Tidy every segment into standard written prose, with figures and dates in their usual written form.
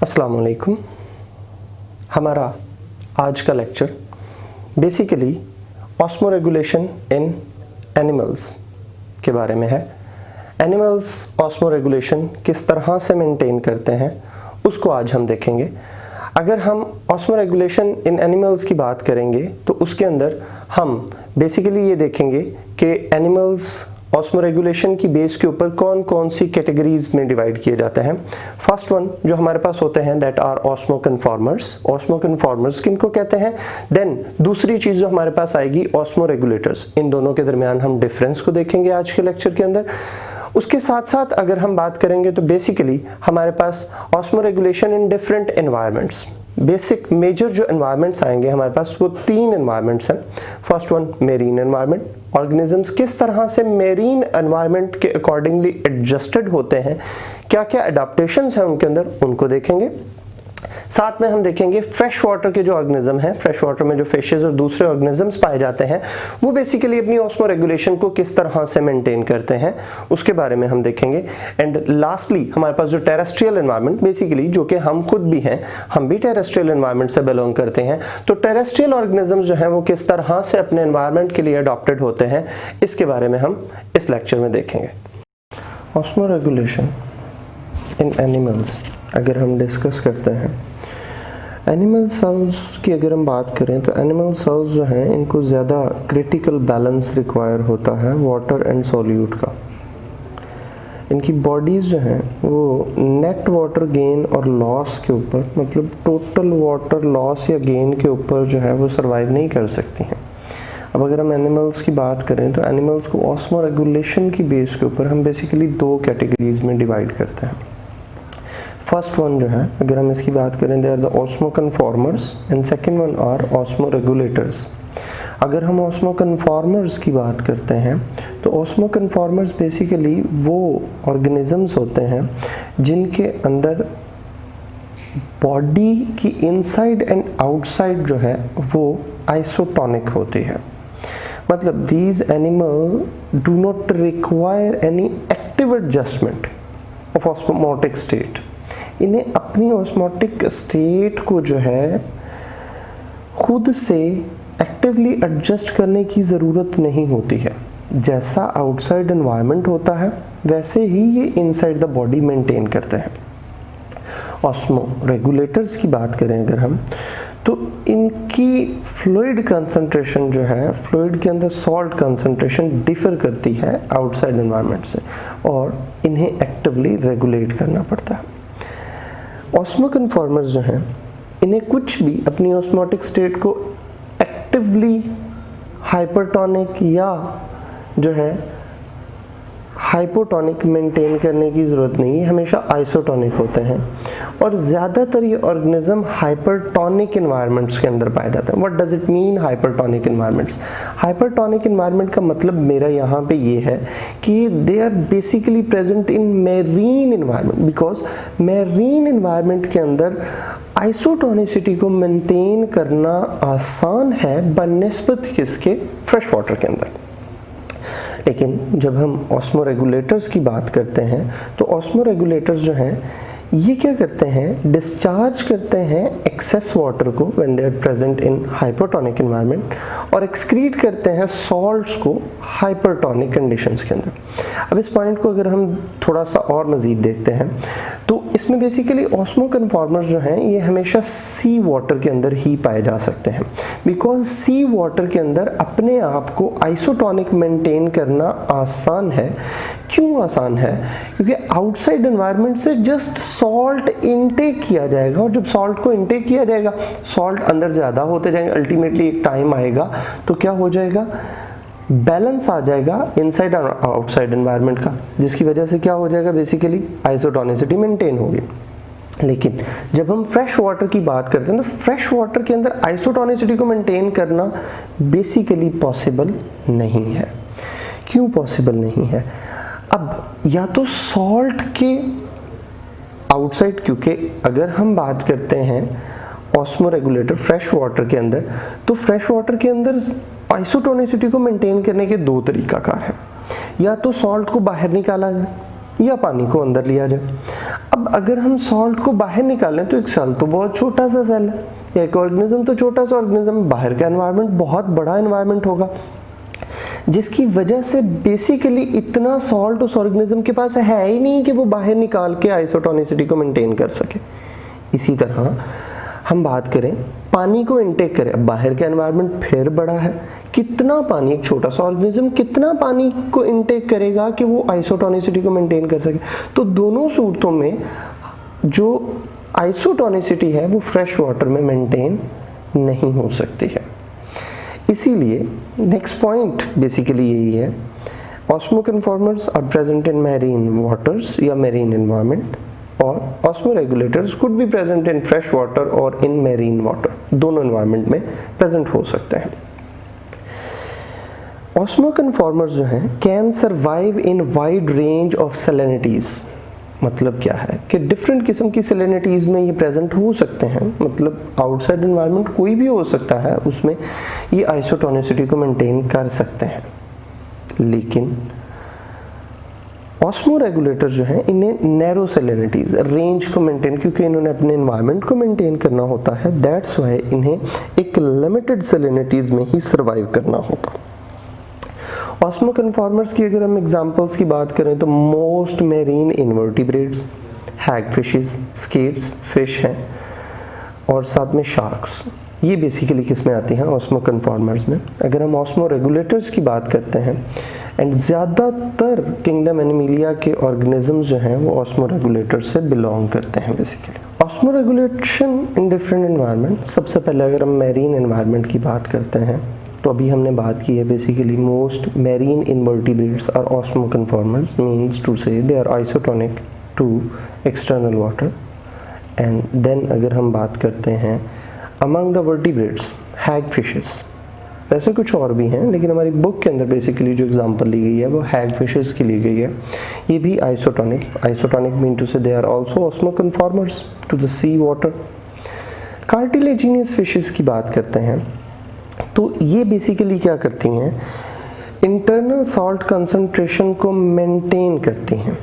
अस्सलाम वालेकुम। हमारा आज का लेक्चर बेसिकली ऑस्मोरेगुलेशन इन एनिमल्स के बारे में है। एनिमल्स ऑस्मोरेगुलेशन किस तरह से मेंटेन करते हैं उसको आज हम देखेंगे। अगर हम ऑस्मोरेगुलेशन इन एनिमल्स की बात करेंगे तो उसके अंदर हम बेसिकली ये देखेंगे कि एनिमल्स ऑस्मोरेगुलेशन की बेस के ऊपर कौन कौन सी कैटेगरीज में डिवाइड किए जाते हैं। फर्स्ट वन जो हमारे पास होते हैं दैट आर ऑस्मोकन्फॉर्मर्स। ऑस्मोकन्फॉर्मर्स किनको कहते हैं। देन दूसरी चीज जो हमारे पास आएगी ऑस्मोरेगुलेटर्स। इन दोनों के दरमियान हम डिफरेंस को देखेंगे आज के लेक्चर के अंदर। उसके साथ साथ अगर हम बात करेंगे तो बेसिकली हमारे पास osmoregulation in different environments. Basic major जो एनवायरनमेंट्स आएंगे हमारे पास वो 3 एनवायरनमेंट्स हैं। First one marine environment. Organisms किस तरह से मेरीन एनवायरनमेंट के अकॉर्डिंगली एडजस्टेड होते हैं, क्या क्या अडेप्टेशंस हैं उनके अंदर, उनको देखेंगे। साथ में हम देखेंगे फ्रेश वाटर के जो ऑर्गेनिज्म हैं, फ्रेश वाटर में जो फिशेस और दूसरे ऑर्गेनिजम्स पाए जाते हैं वो बेसिकली अपनी ऑस्मोरेगुलेशन को किस तरह से मेंटेन करते हैं उसके बारे में हम देखेंगे। एंड लास्टली हमारे पास जो टेरेस्ट्रियल एनवायरनमेंट बेसिकली जो कि हम खुद भी हैं, हम भी टेरेस्ट्रियल एनवायरनमेंट से बिलोंग करते हैं, तो टेरेस्ट्रियल ऑर्गेनिजम्स जो हैं वो किस तरह से अपने एनवायरनमेंट के लिए अडॉप्टेड होते हैं इसके बारे में हम इस लेक्चर में देखेंगे। ऑस्मोरेगुलेशन इन एनिमल्स अगर हम डिस्कस करते हैं, एनिमल सेल्स की अगर हम बात करें तो एनिमल सेल्स जो हैं इनको ज़्यादा क्रिटिकल बैलेंस रिक्वायर होता है वाटर एंड सॉल्यूट का। इनकी बॉडीज़ जो हैं वो नेट वाटर गेन और लॉस के ऊपर, मतलब टोटल वाटर लॉस या गेन के ऊपर जो है वो सर्वाइव नहीं कर सकती हैं। अब अगर हम एनिमल्स की बात करें तो एनिमल्स को ऑस्मोरेगुलेशन की बेस के ऊपर हम बेसिकली 2 कैटेगरीज में डिवाइड करते हैं। फर्स्ट वन जो है अगर हम इसकी बात करें they are the osmoconformers and second one are osmoregulators. अगर हम ऑस्मोकन्फॉर्मर्स की बात करते हैं तो ऑस्मोकन्फॉर्मर्स बेसिकली वो ऑर्गेनिजम्स होते हैं जिनके अंदर बॉडी की इनसाइड एंड आउटसाइड जो है वो आइसोटोनिक होती है। मतलब these animal do not require any active adjustment of osmotic state. इन्हें अपनी ऑस्मोटिक स्टेट को जो है खुद से एक्टिवली एडजस्ट करने की ज़रूरत नहीं होती है। जैसा आउटसाइड एनवायरनमेंट होता है वैसे ही ये इनसाइड द बॉडी मेंटेन करते हैं। ऑस्मोरेगुलेटर्स की बात करें अगर हम तो इनकी फ्लूइड कंसंट्रेशन जो है, फ्लूइड के अंदर सॉल्ट कंसंट्रेशन डिफर करती है आउटसाइड एनवायरनमेंट से और इन्हें एक्टिवली रेगुलेट करना पड़ता है। ऑस्मोकन्फॉर्मर्स जो हैं इन्हें कुछ भी अपनी ऑस्मोटिक स्टेट को एक्टिवली हाइपरटोनिक या जो है हाइपोटोनिक मेंटेन करने की ज़रूरत नहीं है, हमेशा आइसोटोनिक होते हैं। और ज़्यादातर ये ऑर्गेनिज्म हाइपरटोनिक इन्वायरमेंट्स के अंदर पाए जाते हैं। What does it mean hypertonic environments? Hypertonic environment का मतलब मेरा यहाँ पे ये है कि they are basically present in marine environment, because marine environment के अंदर आइसोटोनिसिटी को मेंटेन करना आसान है बनिस्बत किसके, फ्रेश वाटर के अंदर। लेकिन जब हम ऑस्मोरेगुलेटर्स की बात करते हैं तो ऑस्मोरेगुलेटर्स जो हैं ये क्या करते हैं, डिस्चार्ज करते हैं एक्सेस वाटर को when they are present in hypotonic environment और एक्सक्रीट करते हैं सॉल्ट्स को हाइपरटोनिक कंडीशंस के अंदर। अब इस पॉइंट को अगर हम थोड़ा सा और मज़ीद देखते हैं तो इसमें बेसिकली ऑस्मोकन्फॉर्मर्स जो हैं ये हमेशा सी वाटर के अंदर ही पाए जा सकते हैं, बिकॉज सी वाटर के अंदर अपने आप को आइसोटोनिक मेंटेन करना आसान है। क्यों आसान है? क्योंकि आउटसाइड एनवायरनमेंट से जस्ट सॉल्ट इनटेक किया जाएगा और जब सॉल्ट को इनटेक किया जाएगा सॉल्ट अंदर ज़्यादा होते जाएंगे। अल्टीमेटली एक टाइम आएगा तो क्या हो जाएगा, बैलेंस आ जाएगा इनसाइड और आउटसाइड एनवायरनमेंट का, जिसकी वजह से क्या हो जाएगा, बेसिकली आइसोटोनिसिटी मेंटेन होगी। लेकिन जब हम फ्रेश वाटर की बात करते हैं तो फ्रेश वाटर के अंदर आइसोटोनिसिटी को मेंटेन करना बेसिकली पॉसिबल नहीं है। क्यों पॉसिबल नहीं है? अब या तो सॉल्ट के आउटसाइड, क्योंकि अगर हम बात करते हैं ऑस्मोरेगुलेटर फ्रेश वाटर के अंदर, तो फ्रेश वाटर के अंदर आइसोटोनिसिटी को मेंटेन करने के 2 तरीकाकार है। या तो सॉल्ट को बाहर निकाला जाए या पानी को अंदर लिया जाए। अब अगर हम सॉल्ट को बाहर निकालें तो एक सेल तो बहुत छोटा सा सेल है, या एक ऑर्गेनिज्म तो छोटा सा ऑर्गेनिज्म, बाहर का एनवायरनमेंट बहुत बड़ा एनवायरनमेंट होगा, जिसकी वजह से बेसिकली इतना सॉल्ट उस ऑर्गेनिज्म के पास है ही नहीं कि वो बाहर निकाल के आइसोटोनिसिटी को मेंटेन कर सके। इसी तरह हम बात करें पानी को इनटेक करें, अब बाहर का एनवायरनमेंट फिर बड़ा है, कितना पानी, एक छोटा सा ऑर्गेनिज्म कितना पानी को इनटेक करेगा कि वो आइसोटोनिसिटी को मेंटेन कर सके। तो दोनों सूरतों में जो आइसोटोनिसिटी है वो फ्रेश वाटर में मेंटेन नहीं हो सकती है। इसीलिए नेक्स्ट पॉइंट बेसिकली यही है, osmoconformers are present in marine waters या मैरीन एनवायरनमेंट, और osmoregulators could be present in fresh water और इन मैरीन वाटर, दोनों एनवायरनमेंट में प्रेजेंट हो सकते हैं। ऑस्मोकन्फॉर्मर्स जो हैं can survive in wide range of salinities. मतलब क्या है कि डिफरेंट किस्म की सैलिनिटीज में ये प्रेजेंट हो सकते हैं, मतलब आउटसाइड एनवायरनमेंट कोई भी हो सकता है, उसमें ये आइसोटोनिसिटी को मेंटेन कर सकते हैं। लेकिन ऑस्मोरेगुलेटर जो हैं इन्हें नैरो सैलिनिटीज, रेंज को मेंटेन, क्योंकि इन्होंने अपने एनवायरनमेंट को मेंटेन करना होता है, दैट्स व्हाई इन्हें एक लिमिटेड सैलिनिटीज में ही सर्वाइव करना होगा। ऑस्मोकन्फॉर्मर्स की अगर हम एग्जांपल्स की बात करें तो most marine invertebrates, hagfishes, skates fish हैं, और साथ में शार्क्स, ये बेसिकली किस में आती हैं, ऑस्मोकन्फॉर्मर्स में। अगर हम ऑस्मोरेगुलेटर्स की बात करते हैं, एंड ज़्यादातर किंगडम एनिमलिया के ऑर्गेनिजम्स जो हैं वो ऑस्मोरेगुलेटर्स से बिलोंग करते हैं basically. Osmoregulation in different environment, सबसे पहले अगर हम मैरीन एनवायरनमेंट की बात करते हैं तो अभी हमने बात की है basically most marine invertebrates are osmoconformers, means to say they are isotonic to external water. And then अगर हम बात करते हैं अमंग द वर्टिब्रेट्स, हैगफिशेस, वैसे कुछ और भी हैं लेकिन हमारी बुक के अंदर बेसिकली जो एग्जांपल ली गई है वो हैगफिशेस की ली गई है। ये भी isotonic mean to say they are also osmoconformers to the sea water. Cartilaginous fishes की बात करते हैं तो ये बेसिकली क्या करती हैं, इंटरनल सॉल्ट कंसंट्रेशन को मेंटेन करती हैं।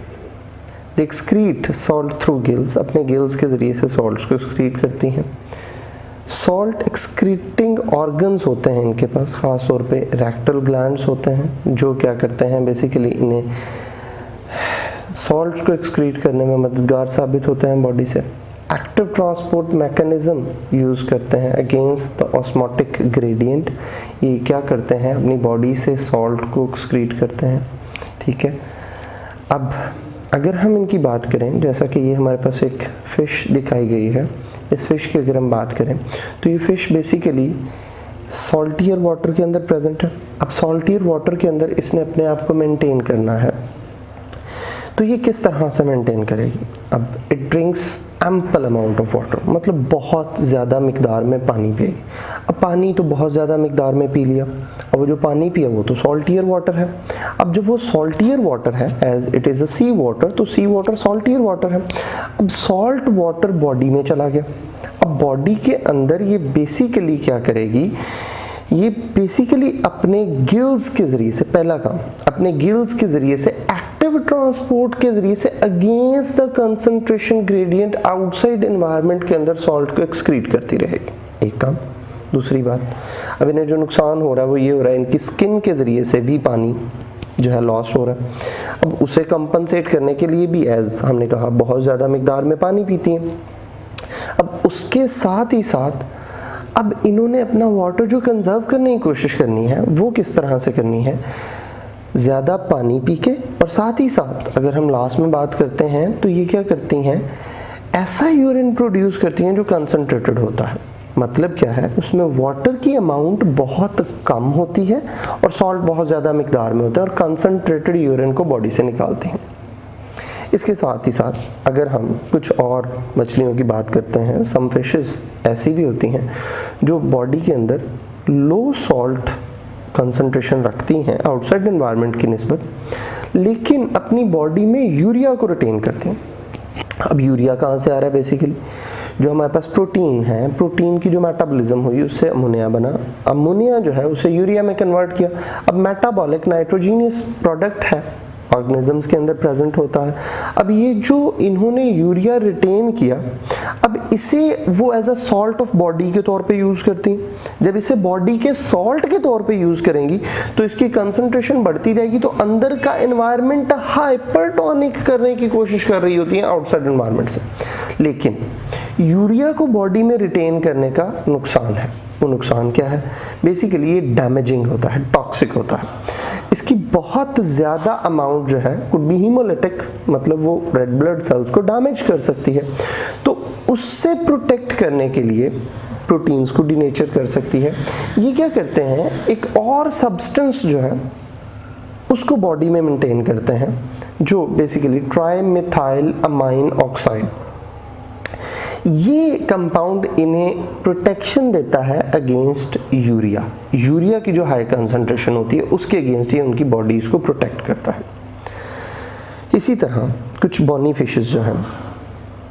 दे एक्सक्रीट सॉल्ट थ्रू गिल्स, अपने गिल्स के ज़रिए से सॉल्ट्स को एक्सक्रीट करती हैं। सॉल्ट एक्सक्रीटिंग ऑर्गन्स होते हैं इनके पास, ख़ास तौर पे रेक्टल ग्लैंड्स होते हैं जो क्या करते हैं बेसिकली इन्हें सॉल्ट्स को एक्सक्रीट करने में मददगार साबित होते हैं बॉडी से। एक्टिव ट्रांसपोर्ट मैकेनिज्म यूज़ करते हैं अगेंस्ट द ऑस्मोटिक ग्रेडियंट, ये क्या करते हैं अपनी बॉडी से सॉल्ट को एक्सक्रीट करते हैं। ठीक है, अब अगर हम इनकी बात करें, जैसा कि ये हमारे पास एक फ़िश दिखाई गई है, इस फिश की अगर हम बात करें तो ये फ़िश बेसिकली सॉल्टियर वाटर के अंदर प्रेजेंट है। अब सॉल्टियर वाटर के अंदर इसने अपने आप को मेंटेन करना है, तो ये किस तरह से मेंटेन करेगी। अब it drinks ample amount of water, मतलब बहुत ज़्यादा मिकदार में पानी पिएगी। अब पानी तो बहुत ज़्यादा मिकदार में पी लिया, अब वो जो पानी पिया वो तो सॉल्टियर वाटर है। अब जब वो सॉल्टियर वाटर है, as it is a sea water, तो सी वाटर सॉल्टियर वाटर है। अब सॉल्ट वाटर बॉडी में चला गया, अब बॉडी के अंदर ये बेसिकली क्या करेगी, ये बेसिकली अपने गिल्स के ज़रिए से, पहला काम अपने गिल्स के ज़रिए से एक्टिव ट्रांसपोर्ट के ज़रिए से against the concentration gradient outside environment के अंदर सॉल्ट को एक्सक्रीट करती रहेगी, एक काम। दूसरी बात, अब इन्हें जो नुकसान हो रहा है वो ये हो रहा है, इनकी स्किन के ज़रिए से भी पानी जो है लॉस हो रहा है। अब उसे कंपनसेट करने के लिए भी, एज हमने कहा, बहुत ज़्यादा मिकदार में पानी पीती हैं। अब उसके साथ ही साथ अब इन्होंने अपना वाटर जो कंजर्व करने की कोशिश करनी है वो किस तरह से करनी है, ज़्यादा पानी पी के, और साथ ही साथ अगर हम लास्ट में बात करते हैं तो ये क्या करती हैं, ऐसा यूरिन प्रोड्यूस करती हैं जो कंसंट्रेटेड होता है। मतलब क्या है, उसमें वाटर की अमाउंट बहुत कम होती है और सॉल्ट बहुत ज़्यादा मिकदार में होता है, और कंसंट्रेटेड यूरिन को बॉडी से निकालती हैं। इसके साथ ही साथ अगर हम कुछ और मछलियों की बात करते हैं, सम फिशेस ऐसी भी होती हैं जो बॉडी के अंदर लो सॉल्ट कंसंट्रेशन रखती हैं आउटसाइड एनवायरनमेंट की निस्बत, लेकिन अपनी बॉडी में यूरिया को रिटेन करती हैं। अब यूरिया कहाँ से आ रहा है, बेसिकली जो हमारे पास प्रोटीन है, प्रोटीन की जो मेटाबॉलिज्म हुई उससे अमोनिया बना, अमोनिया जो है उसे यूरिया में कन्वर्ट किया। अब मेटाबॉलिक नाइट्रोजीनियस प्रोडक्ट है, ऑर्गेनिजम्स के अंदर प्रेजेंट होता है। अब ये जो इन्होंने यूरिया रिटेन किया, अब इसे वो as a salt of body के तौर पे यूज़ करती हैं। जब इसे बॉडी के सॉल्ट के तौर पे यूज़ करेंगी तो इसकी कंसंट्रेशन बढ़ती जाएगी, तो अंदर का एनवायरनमेंट हाइपरटोनिक करने की कोशिश कर रही होती है आउटसाइड एनवायरनमेंट से। लेकिन यूरिया को बॉडी में रिटेन करने का नुकसान है। वो नुकसान क्या है? बेसिकली ये डैमेजिंग होता है, टॉक्सिक होता है। इसकी बहुत ज़्यादा अमाउंट जो है कुड बी हीमोलिटिक, मतलब वो रेड ब्लड सेल्स को डैमेज कर सकती है। तो उससे प्रोटेक्ट करने के लिए प्रोटीन्स को डीनेचर कर सकती है। ये क्या करते हैं, एक और सब्सटेंस जो है उसको बॉडी में मेंटेन करते हैं, जो बेसिकली ट्राइमेथाइल अमाइन ऑक्साइड। ये कंपाउंड इन्हें प्रोटेक्शन देता है अगेंस्ट यूरिया। यूरिया की जो हाई कंसंट्रेशन होती है उसके अगेंस्ट ये उनकी बॉडीज को प्रोटेक्ट करता है। इसी तरह कुछ बॉनी फिशेस जो हैं,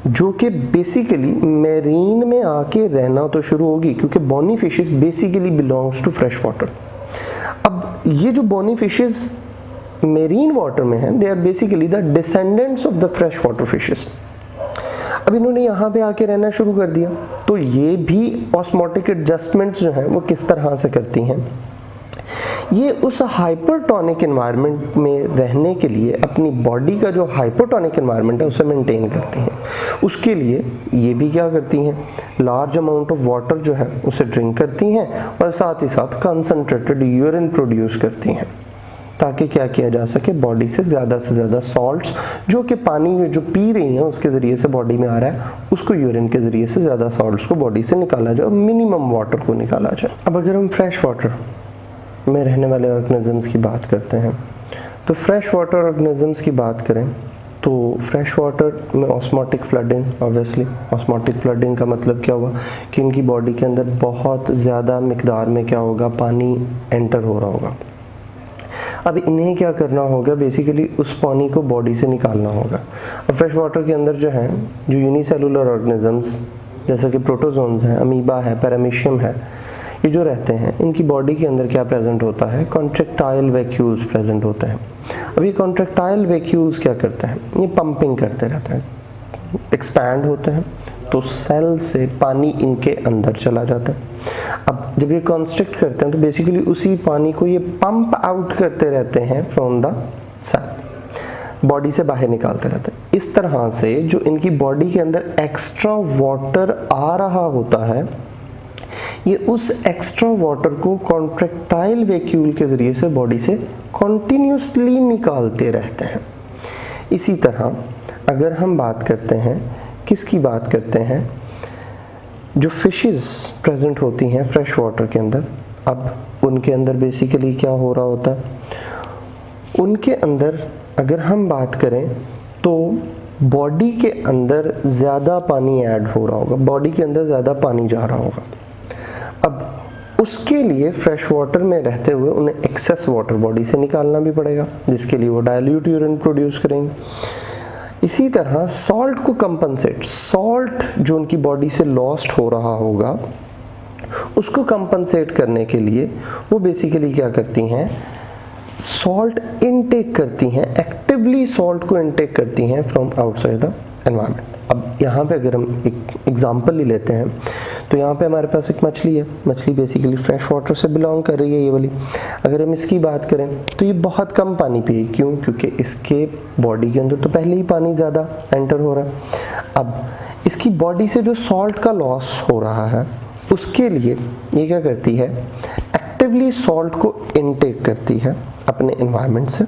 जो कि बेसिकली मेरीन में आके रहना तो शुरू होगी, क्योंकि bony fishes basically belongs to fresh water. अब ये जो बॉनी फिशेस मेरीन वाटर में हैं, they are basically the descendants of the fresh water fishes. अब इन्होंने यहाँ पे आके रहना शुरू कर दिया, तो ये भी ऑस्मोटिक एडजस्टमेंट्स जो हैं वो किस तरह से करती हैं, ये उस हाइपरटोनिक एनवायरनमेंट में रहने के लिए अपनी बॉडी का जो हाइपरटोनिक एनवायरनमेंट है उसे मेंटेन करती हैं। उसके लिए ये भी क्या करती हैं, लार्ज अमाउंट ऑफ वाटर जो है उसे ड्रिंक करती हैं और साथ ही साथ कंसनट्रेटेड यूरिन प्रोड्यूस करती हैं, ताकि क्या किया जा सके, बॉडी से ज़्यादा सॉल्ट्स जो कि पानी में जो पी रही हैं उसके ज़रिए से बॉडी में आ रहा है, उसको यूरिन के ज़रिए से ज़्यादा सॉल्ट्स को बॉडी से निकाला जाए और मिनिमम वाटर को निकाला जाए। अब अगर हम फ्रेश वाटर में रहने वाले ऑर्गेनिजम्स की बात करते हैं, तो फ्रेश वाटर ऑर्गेनिजम्स की बात करें तो फ्रेश वाटर में osmotic flooding, obviously osmotic flooding का मतलब क्या हुआ कि इनकी बॉडी के अंदर बहुत ज़्यादा मिकदार में क्या होगा, पानी एंटर हो रहा होगा। अब इन्हें क्या करना होगा, बेसिकली उस पानी को बॉडी से निकालना होगा। अब फ्रेश वाटर के अंदर जो है, जो यूनिसेलुलर ऑर्गेनिजम्स जैसे कि प्रोटोजोन्स हैं, अमीबा है, पैरामीशियम है, ये जो रहते हैं, इनकी बॉडी के अंदर क्या प्रेजेंट होता है, कॉन्ट्रैक्टाइल वैक्यूल्स प्रेजेंट होते हैं। अब ये कॉन्ट्रैक्टाइल वैक्यूल्स क्या करते हैं, ये पंपिंग करते रहते हैं, एक्सपैंड होते हैं, तो सेल से पानी इनके अंदर चला जाता है। अब जब ये कॉन्स्ट्रिक्ट करते हैं तो बेसिकली उसी पानी को ये पंप आउट करते रहते हैं फ्रॉम द सेल, बॉडी से बाहर निकालते रहते हैं। इस तरह से जो इनकी बॉडी के अंदर एक्स्ट्रा वाटर आ रहा होता है, ये उस एक्स्ट्रा वाटर को कॉन्ट्रैक्टाइल वैक्यूल के ज़रिए से बॉडी से कॉन्टिन्यूसली निकालते रहते हैं। इसी तरह अगर हम बात करते हैं, किसकी बात करते हैं, जो फिशेस प्रेजेंट होती हैं फ्रेश वाटर के अंदर, अब उनके अंदर बेसिकली क्या हो रहा होता है, उनके अंदर अगर हम बात करें तो बॉडी के अंदर ज़्यादा पानी ऐड हो रहा होगा, बॉडी के अंदर ज़्यादा पानी जा रहा होगा। अब उसके लिए फ्रेश वाटर में रहते हुए उन्हें एक्सेस वाटर बॉडी से निकालना भी पड़ेगा, जिसके लिए वो डाइल्यूट यूरिन प्रोड्यूस करेंगे। इसी तरह सॉल्ट को कंपनसेट, सॉल्ट जो उनकी बॉडी से लॉस्ट हो रहा होगा उसको कंपनसेट करने के लिए वो बेसिकली क्या करती हैं, सॉल्ट इनटेक करती हैं, एक्टिवली सॉल्ट को इनटेक करती हैं फ्रॉम आउटसाइड द एनवायरनमेंट। अब यहाँ पे अगर हम एक एग्जांपल ही लेते हैं तो यहाँ पे हमारे पास एक मछली है, मछली बेसिकली फ्रेश वाटर से बिलोंग कर रही है ये वाली। अगर हम इसकी बात करें तो ये बहुत कम पानी पिए, क्यों, क्योंकि इसके बॉडी के अंदर तो पहले ही पानी ज़्यादा एंटर हो रहा है। अब इसकी बॉडी से जो सॉल्ट का लॉस हो रहा है उसके लिए ये क्या करती है, एक्टिवली सॉल्ट को इनटेक करती है अपने एनवायरनमेंट से,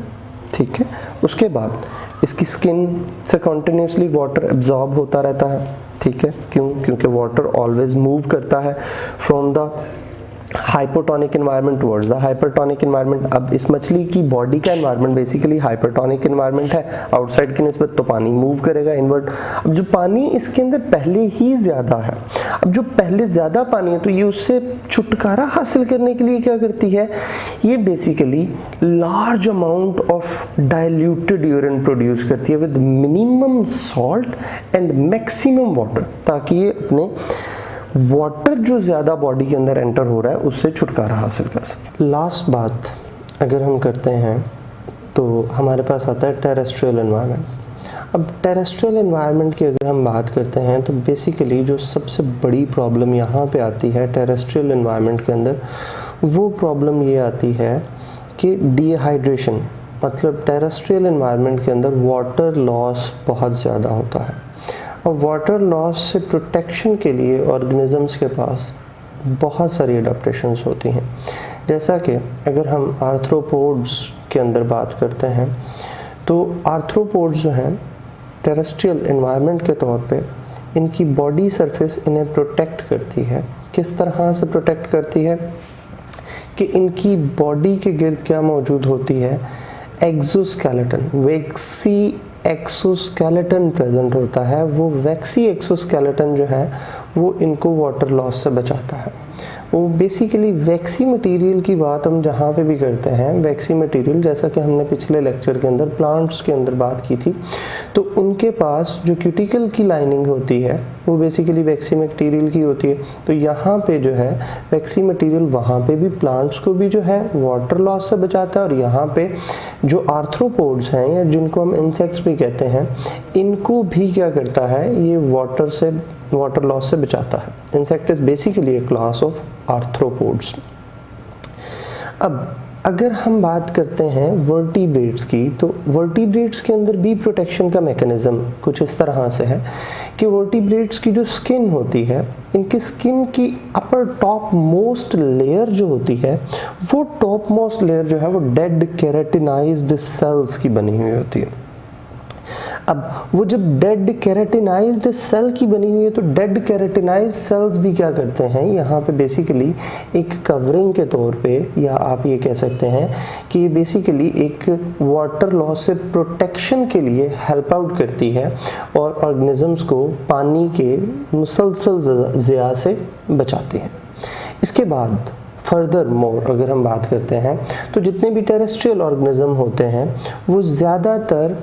ठीक है। उसके बाद इसकी स्किन से कॉन्टिन्यूसली वाटर एब्जॉर्ब होता रहता है, ठीक है, क्यों, क्योंकि वाटर ऑलवेज मूव करता है from the hypotonic environment towards the hypertonic environment. अब इस मछली की बॉडी का एनवायरनमेंट बेसिकली हाइपरटोनिक एनवायरनमेंट है, आउटसाइड की निस्बत, तो पानी मूव करेगा इनवर्ट। अब जो पानी इसके अंदर पहले ही ज़्यादा है, अब जो पहले ज़्यादा पानी है तो ये उससे छुटकारा हासिल करने के लिए क्या करती है, ये basically large amount of diluted urine produce करती है with minimum salt and maximum water, ताकि ये अपने वाटर जो ज़्यादा बॉडी के अंदर एंटर हो रहा है उससे छुटकारा हासिल कर सके। लास्ट बात अगर हम करते हैं तो हमारे पास आता है टेरेस्ट्रियल एनवायरनमेंट। अब टेरेस्ट्रियल एनवायरनमेंट की अगर हम बात करते हैं तो बेसिकली जो सबसे बड़ी प्रॉब्लम यहाँ पे आती है टेरेस्ट्रियल एनवायरनमेंट के अंदर, वो प्रॉब्लम ये आती है कि डिहाइड्रेशन, मतलब टेरेस्ट्रियल एनवायरनमेंट के अंदर वाटर लॉस बहुत ज़्यादा होता है। और वाटर लॉस से प्रोटेक्शन के लिए ऑर्गेनिजम्स के पास बहुत सारी अडेप्टेशंस होती हैं। जैसा कि अगर हम आर्थ्रोपोड्स के अंदर बात करते हैं तो आर्थ्रोपोड्स जो हैं टेरेस्ट्रियल एनवायरनमेंट के तौर पे इनकी बॉडी सरफेस इन्हें प्रोटेक्ट करती है। किस तरह से प्रोटेक्ट करती है कि इनकी बॉडी के गिर्द क्या मौजूद होती है, एक्सोस्केलेटन, वैक्सी एक्सोस्केलेटन प्रेजेंट होता है। वो वैक्सी एक्सोस्केलेटन जो है वो इनको वाटर लॉस से बचाता है। वो बेसिकली वैक्सी मटेरियल की बात हम जहाँ पे भी करते हैं, वैक्सी मटेरियल जैसा कि हमने पिछले लेक्चर के अंदर प्लांट्स के अंदर बात की थी, तो उनके पास जो क्यूटिकल की लाइनिंग होती है वो बेसिकली वैक्सी मटेरियल की होती है। तो यहाँ पे जो है वैक्सी मटेरियल वहाँ पे भी प्लांट्स को भी जो है वाटर लॉस से बचाता है, और यहाँ पे जो आर्थ्रोपोड्स हैं या जिनको हम इंसेक्ट्स भी कहते हैं, इनको भी क्या करता है, ये वाटर लॉस से बचाता है। Insect is basically A class of arthropods. अब अगर हम बात करते हैं वर्टिब्रेट्स की, तो वर्टिब्रेट्स के अंदर भी प्रोटेक्शन का मैकेनिज्म कुछ इस तरह से है कि वर्टिब्रेट्स की जो स्किन होती है, इनकी स्किन की अपर टॉप मोस्ट लेयर जो होती है, वो टॉप मोस्ट लेयर जो है वो डेड केराटिनाइज्ड सेल्स की बनी हुई होती है। अब वो जब डेड केराटिनाइज्ड सेल की बनी हुई है तो डेड केराटिनाइज्ड सेल्स भी क्या करते हैं, यहाँ पे बेसिकली एक कवरिंग के तौर पे, या आप ये कह सकते हैं कि बेसिकली एक वाटर लॉस से प्रोटेक्शन के लिए हेल्प आउट करती है और ऑर्गेनिजम्स को पानी के मुसलसल ज़िया से बचाती है। इसके बाद फर्दर मोर अगर हम बात करते हैं तो जितने भी टेरेस्ट्रियल ऑर्गेनिज्म होते हैं वो ज़्यादातर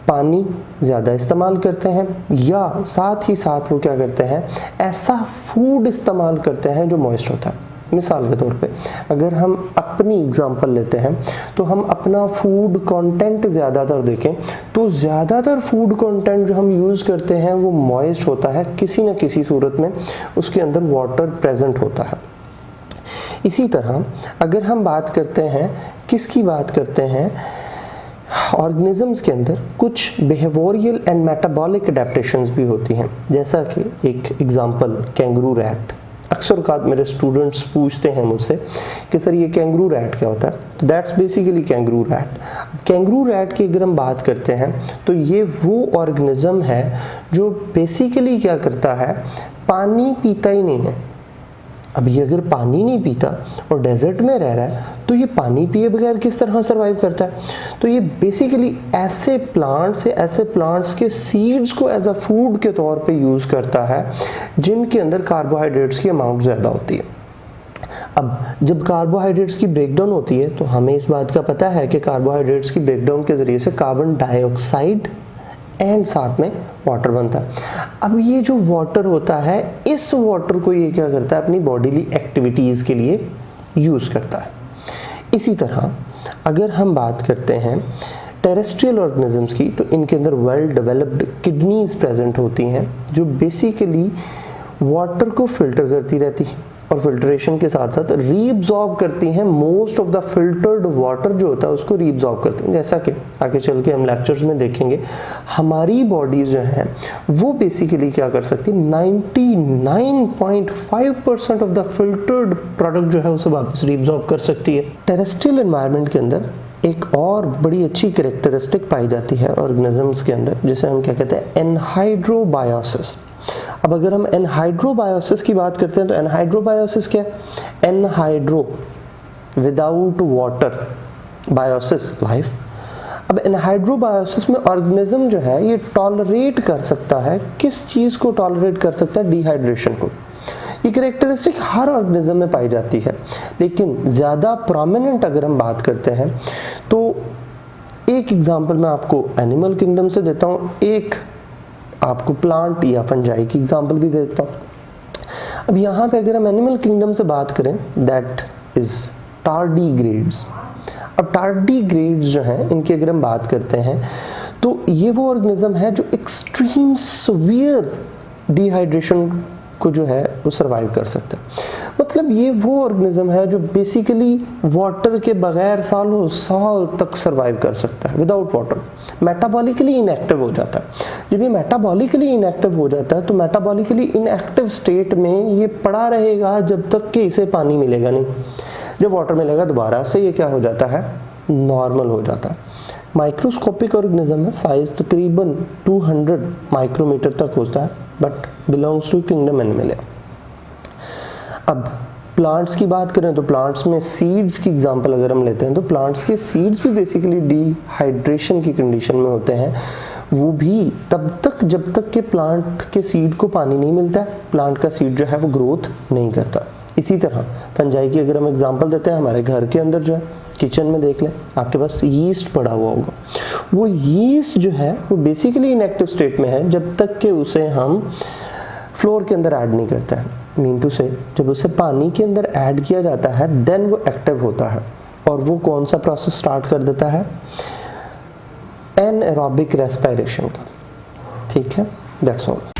पानी ज़्यादा इस्तेमाल करते हैं, या साथ ही साथ वो क्या करते हैं, ऐसा फूड इस्तेमाल करते हैं जो मॉइस्ट होता है। मिसाल के तौर पे अगर हम अपनी एग्जांपल लेते हैं तो हम अपना फूड कंटेंट ज़्यादातर देखें तो ज़्यादातर फूड कंटेंट जो हम यूज़ करते हैं वो मॉइस्ट होता है, किसी न किसी सूरत में उसके अंदर वाटर प्रेजेंट होता है। इसी तरह अगर हम बात करते हैं, किसकी बात करते हैं, ऑर्गेनिजम्स के अंदर कुछ बिहेवियरल एंड मेटाबॉलिक अडेप्टेशंस भी होती हैं। जैसा कि एक एग्जांपल कैंगरू रैट, अक्सर औकात मेरे स्टूडेंट्स पूछते हैं मुझसे कि सर ये कैंगरू रैट क्या होता है, तो that's basically kangaroo rat. Kangaroo rat की अगर हम बात करते हैं तो ये वो ऑर्गेनिज्म है जो बेसिकली क्या करता है, पानी पीता ही नहीं है। अब ये अगर पानी नहीं पीता और डेजर्ट में रह रहा है तो ये पानी पिए बगैर किस तरह सर्वाइव करता है। तो ये बेसिकली ऐसे प्लांट्स के सीड्स को एज अ फूड के तौर पे यूज़ करता है जिनके अंदर कार्बोहाइड्रेट्स की अमाउंट ज़्यादा होती है। अब जब कार्बोहाइड्रेट्स की ब्रेकडाउन होती है तो हमें इस बात का पता है कि कार्बोहाइड्रेट्स की ब्रेकडाउन के ज़रिए से कार्बन डाइऑक्साइड एंड साथ में वाटर बनता है। अब ये जो वाटर होता है, इस वाटर को ये क्या करता है, अपनी बॉडीली एक्टिविटीज़ के लिए यूज़ करता है। इसी तरह अगर हम बात करते हैं टेरेस्ट्रियल ऑर्गेनिजम्स की, तो इनके अंदर वेल डेवलप्ड किडनीज प्रेजेंट होती हैं जो बेसिकली वाटर को फिल्टर करती रहती है और फिल्ट्रेशन के साथ साथ रीअब्सॉर्ब करती हैं। Most of the filtered water जो होता है उसको रीअब्सॉर्ब करते हैं। जैसा कि आगे चल के हम लेक्चर्स में देखेंगे, हमारी बॉडीज जो हैं वो बेसिकली क्या कर सकती है, 99.5% ऑफ द फिल्टर्ड प्रोडक्ट जो है उसे वापस रीअब्सॉर्ब कर सकती है। टेरेस्ट्रियल एनवायरनमेंट के अंदर एक और बड़ी अच्छी कैरेक्टरिस्टिक पाई जाती है ऑर्गेनिजम्स के अंदर, जिसे हम क्या कहते हैं, एनहाइड्रोबायोसिस। अब अगर हम एनहाइड्रोबायोसिस की बात करते हैं तो एनहाइड्रोबायोसिस क्या है, एनहाइड्रो विदाउट वाटर, बायोसिस लाइफ। अब एनहाइड्रोबायोसिस में ऑर्गेनिज्म जो है ये टॉलरेट कर सकता है, किस चीज़ को टॉलरेट कर सकता है, डिहाइड्रेशन को। ये कैरेक्टरिस्टिक हर ऑर्गेनिज्म में पाई जाती है, लेकिन ज़्यादा प्रोमिनेंट अगर हम बात करते हैं तो एक एग्जांपल मैं आपको एनिमल किंगडम से देता हूँ, एक आपको प्लांट या फंजाई की एग्जांपल भी देता हूँ। अब यहाँ पे अगर हम एनिमल किंगडम से बात करें, दैट इज टार्डीग्रेड्स। अब टार्डीग्रेड्स जो हैं इनकी अगर हम बात करते हैं तो ये वो ऑर्गेनिज्म है जो एक्सट्रीम सीवियर डिहाइड्रेशन को जो है वो सर्वाइव कर सकता है। मतलब ये वो ऑर्गेनिज्म है जो बेसिकली वाटर के बगैर सालों साल तक सर्वाइव कर सकता है विदाउट वाटर। मेटाबॉलिकली इनएक्टिव हो जाता है। जब ये मेटाबॉलिकली इनएक्टिव हो जाता है तो मेटाबॉलिकली इनएक्टिव स्टेट में ये पड़ा रहेगा जब तक कि इसे पानी मिलेगा नहीं। जब वाटर मिलेगा दोबारा से ये क्या हो जाता है, नॉर्मल हो जाता है। माइक्रोस्कोपिक ऑर्गेनिज्म है, साइज तकरीबन 200 माइक्रोमीटर तक होता है, but belongs to kingdom animal. अब प्लांट्स की बात करें तो प्लांट्स में सीड्स की एग्जांपल अगर हम लेते हैं तो प्लांट्स के सीड्स भी बेसिकली डिहाइड्रेशन की कंडीशन में होते हैं। वो भी तब तक जब तक कि प्लांट के सीड को पानी नहीं मिलता है, प्लांट का सीड जो है वो ग्रोथ नहीं करता। इसी तरह फंजाई की अगर हम एग्जांपल देते हैं, हमारे घर के अंदर जो है, किचन में देख लें, आपके पास यीस्ट पड़ा हुआ होगा। वो यीस्ट जो है वो बेसिकली इनएक्टिव स्टेट में है जब तक कि उसे हम फ्लोर के अंदर ऐड नहीं करते हैं। मीन टू से जब उसे पानी के अंदर ऐड किया जाता है देन वो एक्टिव होता है और वो कौन सा प्रोसेस स्टार्ट कर देता है, एनारोबिक रेस्पिरेशन का। ठीक है, दैट्स ऑल।